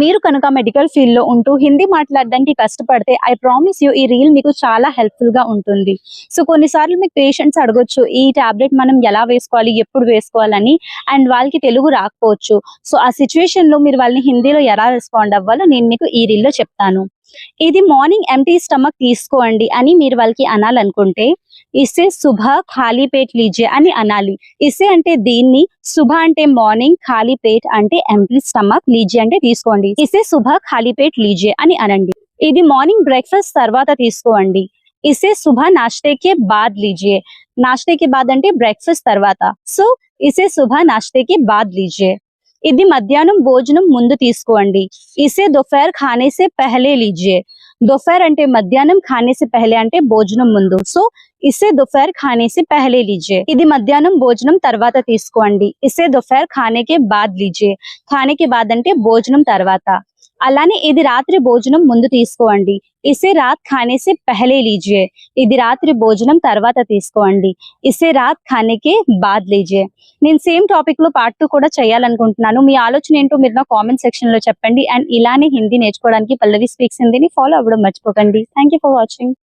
మీరు కనుక medical field లో ఉంటూ హిందీ మాట్లాడడానికి కష్టపడితే ఐ ప్రామిస్ యూ ఈ రీల్ మీకు చాలా హెల్ప్ఫుల్ గా ఉంటుంది. సో కొన్నిసార్లు మీకు పేషెంట్స్ అడగొచ్చు ఈ టాబ్లెట్ మనం ఎలా వేసుకోవాలి, ఎప్పుడు వేసుకోవాలని, అండ్ వాళ్ళకి తెలుగు రాకపోవచ్చు. సో ఆ సిచ్యువేషన్ లో మీరు వాళ్ళని హిందీలో ఎలా రెస్పాండ్ అవ్వాలో నేను మీకు ఈ రీల్ లో చెప్తాను. ఇది మార్నింగ్ ఎంప్టీ స్టమక్ తీసుకోండి అని మీరు వాళ్ళకి అనాలనుకుంటే ఇసే సుబహ ఖాళీ పేట్ లీజియే అని అనాలి. ఇసే అంటే దీన్ని, సుబహ అంటే మార్నింగ్, ఖాళీ పేట్ అంటే ఎంప్టీ స్టమక్, లీజియే అంటే తీసుకోండి. ఇసే సుబహ ఖాళీ పేట్ లీజియే అని అనండి. ఇది మార్నింగ్ బ్రేక్ఫాస్ట్ తర్వాత తీసుకోండి. ఇసే సుబహ నాష్తే బాద్ లీజియే. నాష్తే బాద్ అంటే బ్రేక్ఫాస్ట్ తర్వాత. సో ఇసే సుబహ నాష్తే బాద్ లీజియే. ఇది మధ్యాహ్నం భోజనం ముందు తీసుకోండి. ఇసే దోపహర్ ఖానే సే పెహలే లీజియే. దోపహర్ అంటే మధ్యాహ్నం, ఖానే సే పెహలే అంటే భోజనం ముందు. సో ఇసే దోపహర్ ఖానే సే పెహలే లీజియే. ఇది మధ్యాహ్నం భోజనం తర్వాత తీసుకోండి. ఇసే దోపహర్ ఖానే కే బాద్ లీజియే. ఖానే కే బాద్ అంటే భోజనం తర్వాత. అలానే ఇది రాత్రి భోజనం ముందు తీసుకోండి. ఇసే రాత్ ఖానే సే పెహలే లీజియే. ఇది రాత్రి భోజనం తర్వాత తీసుకోండి. ఇసే రాత్ ఖానే కే బాద్ లీజియే. నేను సేమ్ టాపిక్ లో పార్ట్ 2 కూడా చేయాలనుకుంటున్నాను. మీ ఆలోచన ఏంటో మీరు నా కామెంట్ సెక్షన్ లో చెప్పండి. అండ్ ఇలానే హిందీ నేర్చుకోవడానికి పల్లవి స్పీక్స్ హిందీని ఫాలో అవ్వడం మర్చిపోకండి. Thank you for watching.